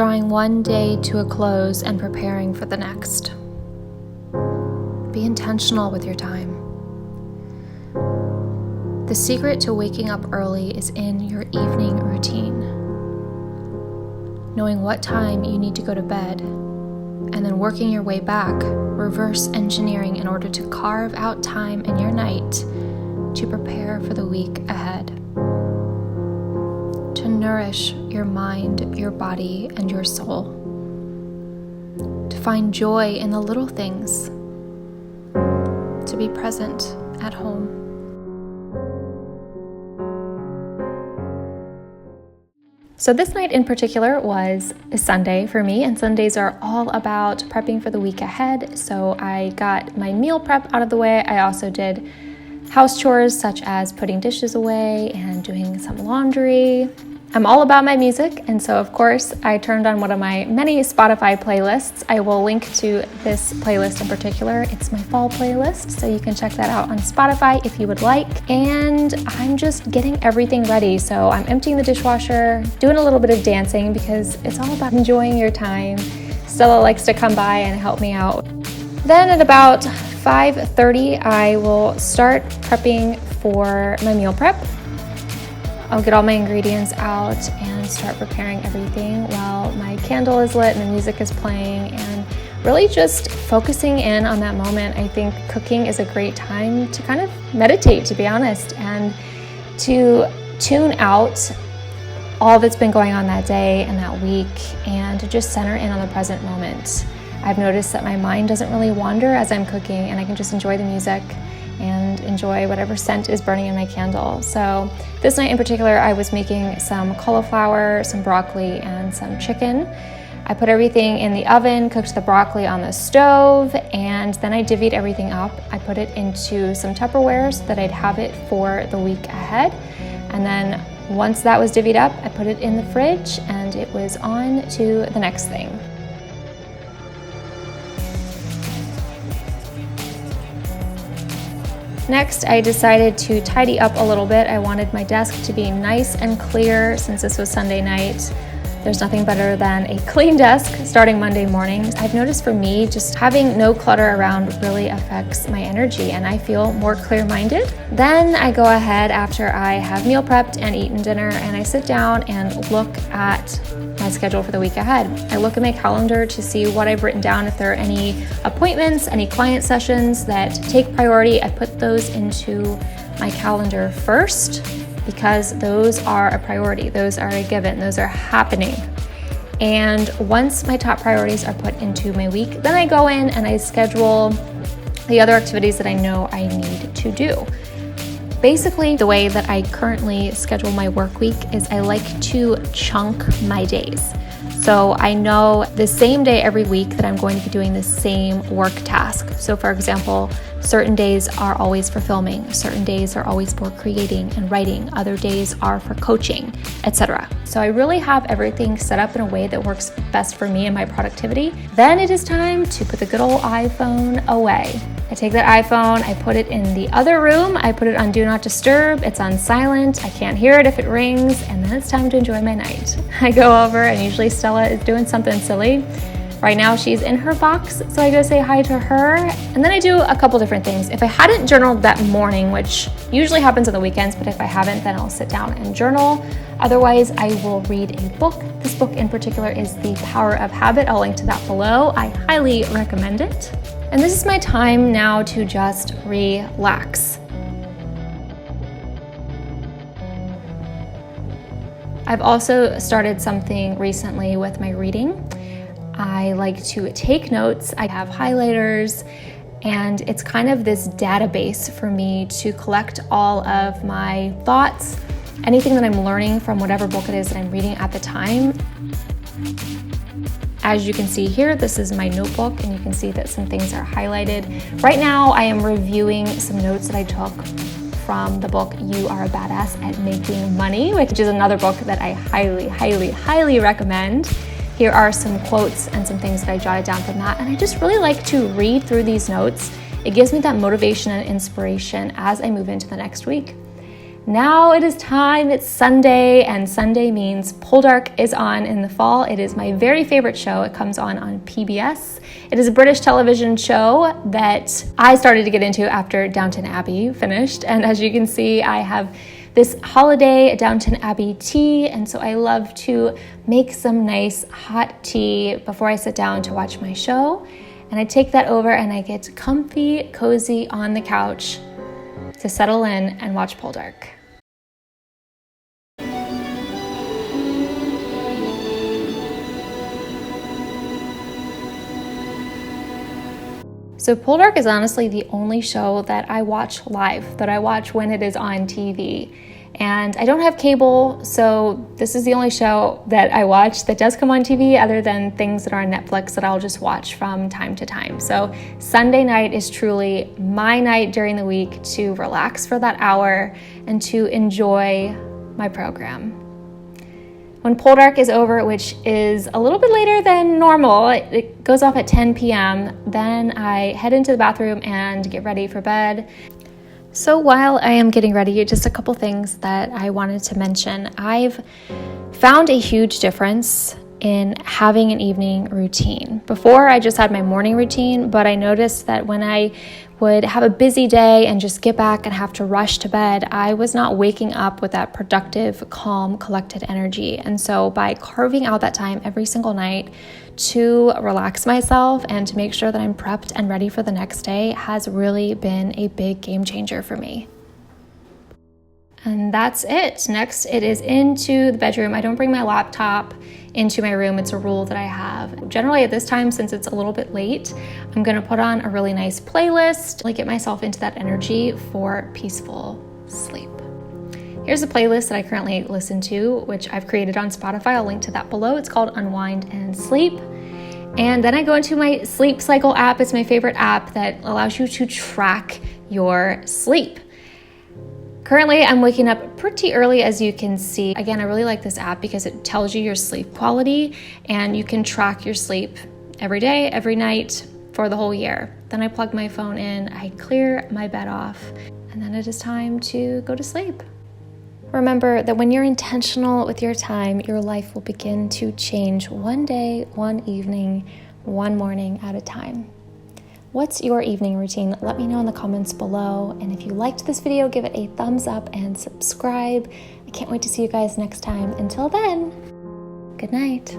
drawing one day to a close and preparing for the next. Be intentional with your time. The secret to waking up early is in your evening routine. Knowing what time you need to go to bed, and then working your way back, reverse engineering in order to carve out time in your night to prepare for the week ahead. To nourish your mind, your body, and your soul. To find joy in the little things. To be present at home. So this night in particular was a Sunday for me, and Sundays are all about prepping for the week ahead. So I got my meal prep out of the way. I also did house chores such as putting dishes away and doing some laundry. I'm all about my music, and so of course I turned on one of my many Spotify playlists. I will link to this playlist in particular. It's my fall playlist, so you can check that out on Spotify if you would like. And I'm just getting everything ready. So I'm emptying the dishwasher, doing a little bit of dancing because it's all about enjoying your time. Stella likes to come by and help me out. Then at about 5:30, I will start prepping for my meal prep. I'll get all my ingredients out and start preparing everything while my candle is lit and the music is playing, and really just focusing in on that moment. I think cooking is a great time to kind of meditate, to be honest, and to tune out all that's been going on that day and that week and to just center in on the present moment. I've noticed that my mind doesn't really wander as I'm cooking, and I can just enjoy the music and enjoy whatever scent is burning in my candle. So this night in particular, I was making some cauliflower, some broccoli, and some chicken. I put everything in the oven, cooked the broccoli on the stove, and then I divvied everything up. I put it into some Tupperware so that I'd have it for the week ahead. And then once that was divvied up, I put it in the fridge, and it was on to the next thing. Next, I decided to tidy up a little bit. I wanted my desk to be nice and clear since this was Sunday night. There's nothing better than a clean desk starting Monday mornings. I've noticed for me, just having no clutter around really affects my energy, and I feel more clear-minded. Then I go ahead after I have meal prepped and eaten dinner, and I sit down and look at my schedule for the week ahead. I look at my calendar to see what I've written down. If there are any appointments, any client sessions that take priority, I put those into my calendar first because those are a priority. Those are a given. Those are happening. And once my top priorities are put into my week, then I go in and I schedule the other activities that I know I need to do. Basically, the way that I currently schedule my work week is I like to chunk my days. So I know the same day every week that I'm going to be doing the same work task. So for example, certain days are always for filming, certain days are always for creating and writing, other days are for coaching, etc. So I really have everything set up in a way that works best for me and my productivity. Then it is time to put the good old iPhone away. I take that iPhone, I put it in the other room, I put it on Do Not Disturb, it's on silent, I can't hear it if it rings, and then it's time to enjoy my night. I go over and usually Stella is doing something silly. Right now she's in her box, so I go say hi to her, and then I do a couple different things. If I hadn't journaled that morning, which usually happens on the weekends, but if I haven't, then I'll sit down and journal. Otherwise, I will read a book. This book in particular is The Power of Habit. I'll link to that below. I highly recommend it. And this is my time now to just relax. I've also started something recently with my reading. I like to take notes. I have highlighters, and it's kind of this database for me to collect all of my thoughts, anything that I'm learning from whatever book it is that I'm reading at the time. As you can see here, this is my notebook, and you can see that some things are highlighted. Right now, I am reviewing some notes that I took from the book You Are a Badass at Making Money, which is another book that I highly, highly, highly recommend. Here are some quotes and some things that I jotted down from that, and I just really like to read through these notes. It gives me that motivation and inspiration as I move into the next week. Now it is time. It's Sunday, and Sunday means Poldark is on in the fall. It is my very favorite show. It comes on PBS. It is a British television show that I started to get into after Downton Abbey finished. And as you can see, I have this holiday Downton Abbey tea, and so I love to make some nice hot tea before I sit down to watch my show. And I take that over and I get comfy, cozy on the couch to settle in and watch Poldark. So Poldark is honestly the only show that I watch live, that I watch when it is on TV. And I don't have cable, so this is the only show that I watch that does come on TV other than things that are on Netflix that I'll just watch from time to time. So Sunday night is truly my night during the week to relax for that hour and to enjoy my program. When Poldark is over, which is a little bit later than normal, it goes off at 10 p.m., then I head into the bathroom and get ready for bed. So while I am getting ready, just a couple things that I wanted to mention. I've found a huge difference in having an evening routine. Before, I just had my morning routine, but I noticed that when I would have a busy day and just get back and have to rush to bed, I was not waking up with that productive, calm, collected energy. And so by carving out that time every single night to relax myself and to make sure that I'm prepped and ready for the next day has really been a big game changer for me. And that's it. Next, it is into the bedroom. I don't bring my laptop into my room. It's a rule that I have. Generally at this time, since it's a little bit late, I'm gonna put on a really nice playlist, like get myself into that energy for peaceful sleep. Here's a playlist that I currently listen to, which I've created on Spotify. I'll link to that below. It's called Unwind and Sleep. And then I go into my Sleep Cycle app. It's my favorite app that allows you to track your sleep. Currently, I'm waking up pretty early, as you can see. Again, I really like this app because it tells you your sleep quality and you can track your sleep every day, every night for the whole year. Then I plug my phone in, I clear my bed off, and then it is time to go to sleep. Remember that when you're intentional with your time, your life will begin to change one day, one evening, one morning at a time. What's your evening routine? Let me know in the comments below. And if you liked this video, give it a thumbs up and subscribe. I can't wait to see you guys next time. Until then, good night.